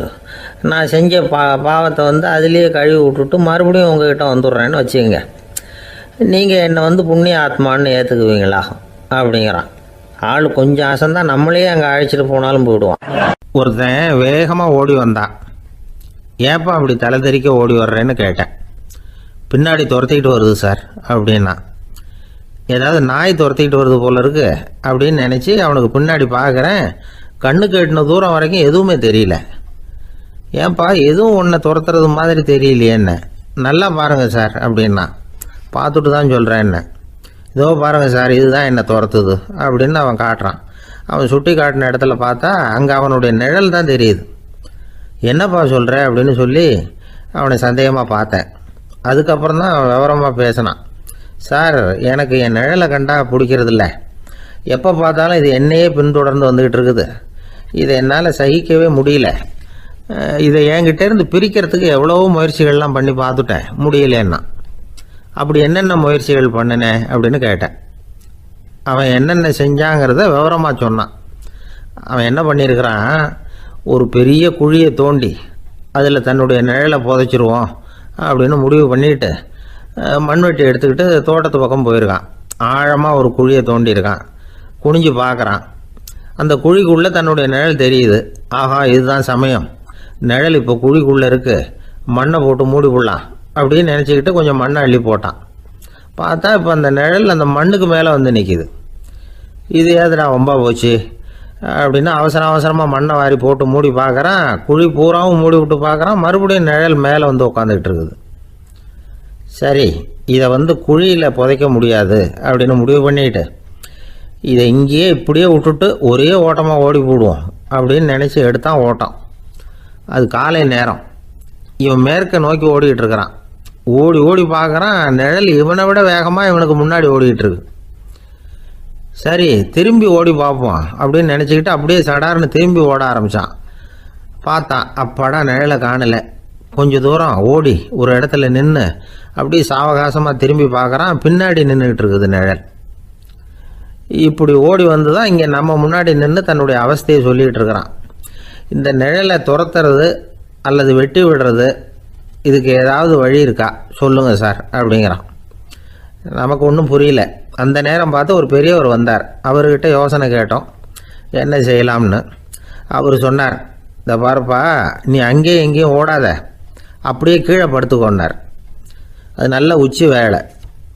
நான் செஞ்ச பாவத்தை வந்து அதுலேயே கழுவி விட்டுட்டு மறுபடியும் உங்ககிட்ட வந்துடுறேன்னு வச்சுக்கோங்க, நீங்கள் என்னை வந்து புண்ணிய ஆத்மான்னு ஏற்றுக்குவீங்களா அப்படிங்கிறான். ஆள் கொஞ்சம் அசந்தான் நம்மளே அங்கே அழைச்சிட்டு போனாலும் போயிடுவான். ஒருத்தன் வேகமாக ஓடி வந்தான். ஏப்பா அப்படி தலை தெறிக்க ஓடி வர்றேன்னு கேட்டேன். பின்னாடி துரத்திக்கிட்டு வருது சார் அப்படின்னா. ஏதாவது நாய் துரத்திக்கிட்டு வருது போல இருக்கு அப்படின்னு நினச்சி அவனுக்கு பின்னாடி பார்க்குறேன். கண்ணுக்கு எட்டின தூரம் வரைக்கும் எதுவுமே தெரியல. ஏன்பா எதுவும் ஒன்றை துரத்துறது மாதிரி தெரியலையே, என்ன நல்லா பாருங்கள் சார் அப்படின்னா. பார்த்துட்டு தான் சொல்கிறேன், என்ன இதோ பாருங்கள் சார், இதுதான் என்னை துரத்துது அப்படின்னு அவன் காட்டுறான். அவன் சுட்டி காட்டின இடத்துல பார்த்தா அங்கே அவனுடைய நிழல் தான் தெரியுது. என்னப்பா சொல்கிற அப்படின்னு சொல்லி அவனை சந்தேகமாக பார்த்தேன். அதுக்கப்புறம் தான் அவன் விவரமாக பேசினான். சார், எனக்கு என் நிழலை கண்டா பிடிக்கிறதில்ல, எப்போ பார்த்தாலும் இது என்னையே பின்தொடர்ந்து வந்துக்கிட்டு இருக்குது, இதை என்னால் சகிக்கவே முடியல, இதை என்கிட்டேருந்து பிரிக்கிறதுக்கு எவ்வளவோ முயற்சிகள்லாம் பண்ணி பார்த்துட்டேன், முடியலன்னா. அப்படி என்னென்ன முயற்சிகள் பண்ணினேன் அப்படின்னு கேட்டேன். அவன் என்னென்ன செஞ்சாங்கிறத விவரமாக சொன்னான். அவன் என்ன பண்ணியிருக்கிறான், ஒரு பெரிய குழியை தோண்டி அதில் தன்னுடைய நிழலை புதைச்சிருவோம் அப்படின்னு முடிவு பண்ணிவிட்டு மண்வெட்டி எடுத்துக்கிட்டு தோட்டத்து பக்கம் போயிருக்கான். ஆழமாக ஒரு குழியை தோண்டியிருக்கான். குனிஞ்சு பார்க்குறான். அந்த குழிக்குள்ளே தன்னுடைய நிழல் தெரியுது. ஆஹா, இதுதான் சமயம், நிழல் இப்போ குழிக்குள்ளே இருக்குது, மண்ணை போட்டு மூடி விடலாம் அப்படின்னு நினச்சிக்கிட்டு கொஞ்சம் மண்ணை அள்ளி போட்டான். பார்த்தா இப்போ அந்த நிழல் அந்த மண்ணுக்கு மேலே வந்து நிற்கிது. இது ஏதுடா வம்பா போச்சு அப்படின்னு அவசரமாக மண்ணை வாரி போட்டு மூடி பார்க்குறான். குழி பூராவும் மூடி விட்டு பார்க்குறான். மறுபடியும் நிழல் மேலே வந்து உட்காந்துக்கிட்டு இருக்குது. சரி, இதை குழியில் புதைக்க முடியாது அப்படின்னு முடிவு பண்ணிட்டு இதை இங்கேயே இப்படியே விட்டுட்டு ஒரே ஓட்டமாக ஓடி போடுவோம் அப்படின்னு நினச்சி எடுத்தான் ஓட்டம். அது காலை நேரம். இவன் மேற்க நோக்கி ஓடிக்கிட்டு இருக்கிறான். ஓடி ஓடி பார்க்குறான். நிழல் இவனை விட வேகமாக இவனுக்கு முன்னாடி ஓடிக்கிட்டு இருக்கு. சரி, திரும்பி ஓடி பார்ப்போம் அப்படின்னு நினச்சிக்கிட்டு அப்படியே சடார்னு திரும்பி ஓட ஆரம்பித்தான். பார்த்தான், அப்பாடா நிழலை காணலை. கொஞ்சம் தூரம் ஓடி ஒரு இடத்துல நின்று அப்படியே சாவகாசமாக திரும்பி பார்க்குறான். பின்னாடி நின்றுக்கிட்டு இருக்குது நிழல். இப்படி ஓடி வந்து தான் இங்கே நம்ம முன்னாடி நின்று தன்னுடைய அவஸ்தையை சொல்லிகிட்டு இருக்கிறான். இந்த நிழலை துரத்துறது அல்லது வெட்டி விடுறது, இதுக்கு ஏதாவது வழி இருக்கா சொல்லுங்கள் சார் அப்படிங்கிறான். நமக்கு ஒன்றும் புரியல. அந்த நேரம் பார்த்து ஒரு பெரியவர் வந்தார். அவர்கிட்ட யோசனை கேட்டோம், என்ன செய்யலாம்னு. அவர் சொன்னார், இந்த பாருப்பா, நீ அங்கேயும் எங்கேயும் ஓடாத, அப்படியே கீழே படுத்துக்கொண்டார். அது நல்ல உச்சி வேலை.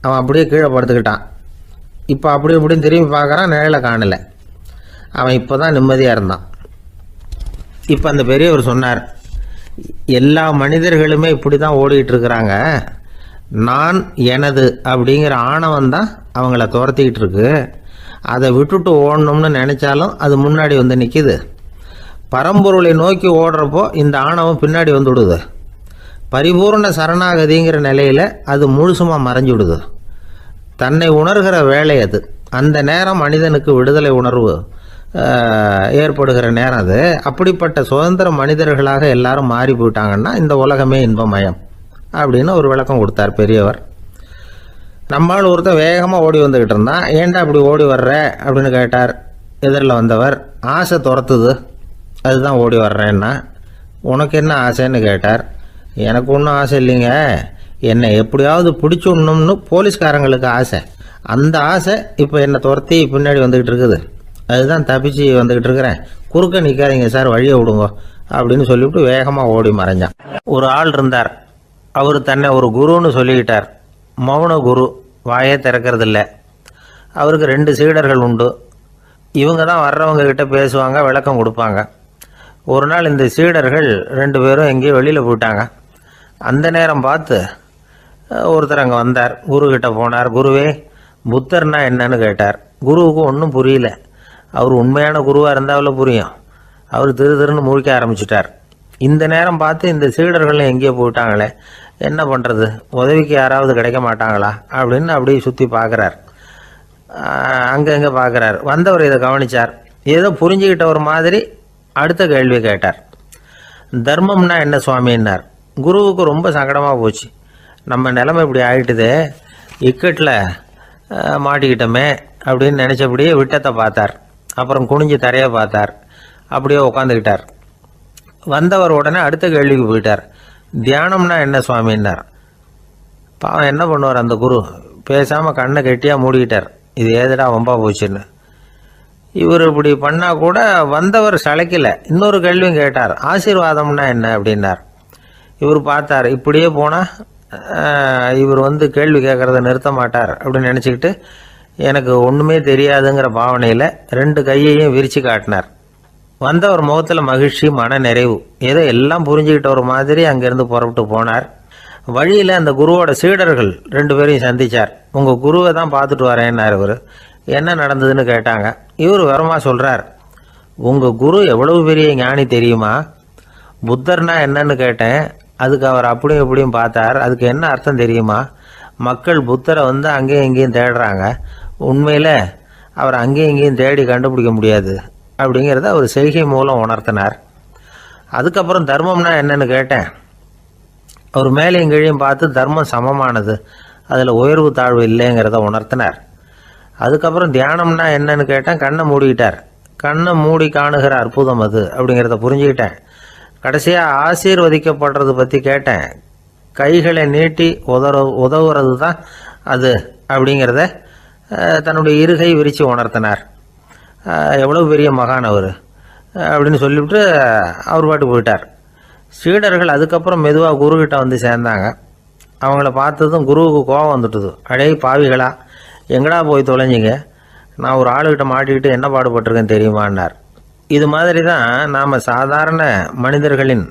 அவன் அப்படியே கீழே படுத்துக்கிட்டான். இப்போ அப்படி இப்படின்னு திரும்பி பார்க்குறான், நிழலை காணலை. அவன் இப்போ தான் நிம்மதியாக இருந்தான். இப்போ அந்த பெரியவர் சொன்னார், எல்லா மனிதர்களுமே இப்படி தான் ஓடிக்கிட்டு இருக்கிறாங்க. நான் எனது அப்படிங்கிற ஆணவம் தான் அவங்கள துரத்திக்கிட்டு இருக்கு. அதை விட்டுட்டு ஓடணும்னு நினச்சாலும் அது முன்னாடி வந்து நிற்கிது. பரம்பொருளை நோக்கி ஓடுறப்போ இந்த ஆணவம் பின்னாடி வந்து விடுது. பரிபூர்ண சரணாகதிங்கிற நிலையில் அது முழுசுமாக மறைஞ்சு விடுது. தன்னை உணர்கிற வேலை அது. அந்த நேரம் மனிதனுக்கு விடுதலை உணர்வு ஏற்படுகிற நேரம் அது. அப்படிப்பட்ட சுதந்திர மனிதர்களாக எல்லாரும் மாறி போயிட்டாங்கன்னா இந்த உலகமே இன்பமயம் அப்படின்னு ஒரு விளக்கம் கொடுத்தார் பெரியவர். நம்மால் ஒருத்தர் வேகமாக ஓடி வந்துக்கிட்டு இருந்தான். ஏன்டா அப்படி ஓடி வர்ற அப்படின்னு கேட்டார் எதிரில் வந்தவர். ஆசை துரத்துது, அதுதான் ஓடி வர்றேன்னா. உனக்கு என்ன ஆசைன்னு கேட்டார். எனக்கு ஒன்றும் ஆசை இல்லைங்க, என்னை எப்படியாவது பிடிச்சுடணும்னு போலீஸ்காரங்களுக்கு ஆசை. அந்த ஆசை இப்போ என்னை துரத்தி பின்னாடி வந்துக்கிட்டு இருக்குது. அதுதான் தப்பிச்சு வந்துக்கிட்டு இருக்கிறேன். குறுக்க நிற்காதீங்க சார், வழியை விடுங்க அப்படின்னு சொல்லிவிட்டு வேகமாக ஓடி மறைஞ்சான். ஒரு ஆள் இருந்தார். அவர் தன்னை ஒரு குருன்னு சொல்லிக்கிட்டார். மௌன குரு, வாயே திறக்கிறதில்ல. அவருக்கு 2 சீடர்கள் உண்டு. இவங்க தான் வர்றவங்க கிட்ட பேசுவாங்க, விளக்கம் கொடுப்பாங்க. ஒரு நாள் இந்த சீடர்கள் 2 பேரும் எங்கேயோ வெளியில் போயிட்டாங்க. அந்த நேரம் பார்த்து ஒருத்தர் அங்கே வந்தார். குருக்கிட்ட போனார். குருவே, புத்தர்னா என்னன்னு கேட்டார். குருவுக்கு ஒன்றும் புரியல. அவர் உண்மையான குருவாக இருந்தாவில் புரியும். அவர் திருன்னு முழிக்க ஆரம்பிச்சிட்டார். இந்த நேரம் பார்த்து இந்த சீடர்கள் எங்கேயோ போயிட்டாங்களே, என்ன பண்ணுறது, உதவிக்கு யாராவது கிடைக்க மாட்டாங்களா அப்படின்னு அப்படியே சுற்றி பார்க்குறார். அங்கங்கே பார்க்குறார். வந்தவர் இதை கவனித்தார். ஏதோ புரிஞ்சுக்கிட்ட ஒரு மாதிரி அடுத்த கேள்வி கேட்டார். தர்மம்னா என்ன சுவாமின்னார். குருவுக்கு ரொம்ப சங்கடமாக போச்சு. நம்ம நிலைமை இப்படி ஆகிட்டுதே, இக்கட்டில் மாட்டிக்கிட்டோமே அப்படின்னு நினச்சபடியே விட்டத்தை பார்த்தார். அப்புறம் குனிஞ்சு தரையை பார்த்தார். அப்படியே உட்காந்துக்கிட்டார். வந்தவர் உடனே அடுத்த கேள்விக்கு போயிட்டார். தியானம்னா என்ன சுவாமின்னார். பாவம் என்ன பண்ணுவார் அந்த குரு, பேசாமல் கண்ணை கெட்டியாக மூடிக்கிட்டார். இது ஏதுடா வம்பா போச்சுன்னு. இவர் இப்படி பண்ணால் கூட வந்தவர் சளைக்கலை. இன்னொரு கேள்வியும் கேட்டார். ஆசீர்வாதம்னா என்ன அப்படின்னார். இவர் பார்த்தார், இப்படியே போனால் இவர் கேள்வி கேட்குறத நிறுத்த மாட்டார் அப்படின்னு நினச்சிக்கிட்டு எனக்கு ஒன்றுமே தெரியாதுங்கிற பாவனையில் 2 கையையும் விரித்து காட்டினார். வந்தவர் முகத்தில் மகிழ்ச்சி, மன நிறைவு, ஏதோ எல்லாம் புரிஞ்சுக்கிட்ட ஒரு மாதிரி அங்கேருந்து புறப்பட்டு போனார். வழியில் அந்த குருவோட சீடர்கள் 2 பேரையும் சந்தித்தார். உங்கள் குருவை தான் பார்த்துட்டு வரேன்னார் இவர். என்ன நடந்ததுன்னு கேட்டாங்க. இவர் வரமா சொல்கிறார், உங்கள் குரு எவ்வளவு பெரிய ஞானி தெரியுமா? புத்தர்னா என்னன்னு கேட்டேன். அதுக்கு அவர் அப்படியும் இப்படியும் பார்த்தார். அதுக்கு என்ன அர்த்தம் தெரியுமா? மக்கள் புத்தரை அங்கேயும் இங்கேயும் தேடுறாங்க. உண்மையில் அவர் அங்கேயும் இங்கேயும் தேடி கண்டுபிடிக்க முடியாது அப்படிங்கிறத அவர் செய்கை மூலம் உணர்த்தினார். அதுக்கப்புறம் தர்மம்னா என்னன்னு கேட்டேன். அவர் மேலேயும் கீழையும் பார்த்து தர்மம் சமமானது, அதில் உயர்வு தாழ்வு இல்லைங்கிறத உணர்த்தினார். அதுக்கப்புறம் தியானம்னா என்னன்னு கேட்டேன். கண்ணை மூடிக்கிட்டார். கண்ணை மூடி காணுகிற அற்புதம் அது அப்படிங்கிறத புரிஞ்சுக்கிட்டேன். கடைசியாக ஆசீர்வதிக்கப்படுறது பற்றி கேட்டேன். கைகளை நீட்டி உதவுறது தான் அது அப்படிங்கிறத தன்னுடைய இருகை விரித்து உணர்த்தினார். எவ்வளோ பெரிய மகான் அவர் அப்படின்னு சொல்லிவிட்டு அவர் பாட்டு போயிட்டார். சீடர்கள் அதுக்கப்புறம் மெதுவாக குருக்கிட்ட சேர்ந்தாங்க. அவங்கள பார்த்ததும் குருவுக்கு கோபம் வந்துட்டுது. அடே பாவிகளா, எங்கடா போய் தொலைஞ்சிங்க, நான் ஒரு ஆளுகிட்ட மாட்டிக்கிட்டு என்ன பாடுபட்டிருக்கேன் தெரியுமான்னார். இது மாதிரி தான் நாம் சாதாரண மனிதர்களின்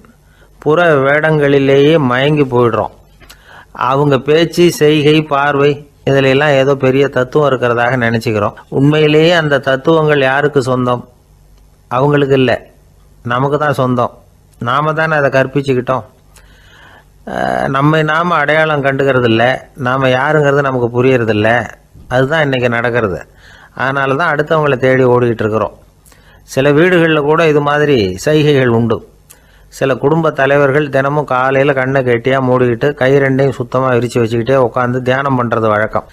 புற வேடங்களிலேயே மயங்கி போயிடுறோம். அவங்க பேச்சு, செய்கை, பார்வை இதிலெல்லாம் ஏதோ பெரிய தத்துவம் இருக்கிறதாக நினச்சிக்கிறோம். உண்மையிலேயே அந்த தத்துவங்கள் யாருக்கு சொந்தம்? அவங்களுக்கு இல்லை, நமக்கு தான் சொந்தம். நாம் தானே அதை கற்பிச்சுக்கிட்டோம். நம்மை நாம் அடையாளம் கண்டுக்கிறது இல்லை, நாம் யாருங்கிறது நமக்கு புரியறதில்ல. அதுதான் இன்றைக்கி நடக்கிறது. அதனால தான் அடுத்தவங்களை தேடி ஓடிக்கிட்டு இருக்கிறோம். சில வீடுகளில் கூட இது மாதிரி சைகைகள் உண்டு. சில குடும்ப தலைவர்கள் தினமும் காலையில் கண்ணை கெட்டியாக மூடிக்கிட்டு கை ரெண்டையும் சுத்தமாக விரித்து வச்சுக்கிட்டே உட்காந்து தியானம் பண்ணுறது வழக்கம்.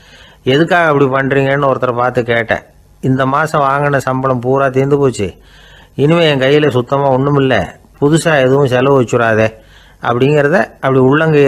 எதுக்காக அப்படி பண்ணுறீங்கன்னு ஒருத்தரை பார்த்து கேட்டேன். இந்த மாதம் வாங்கின சம்பளம் பூரா தீர்ந்து போச்சு, இனிமேல் என் கையில் சுத்தமாக ஒன்றும் இல்லை, புதுசாக எதுவும் செலவு வச்சுடாதே அப்படிங்கிறத அப்படி உள்ளங்கை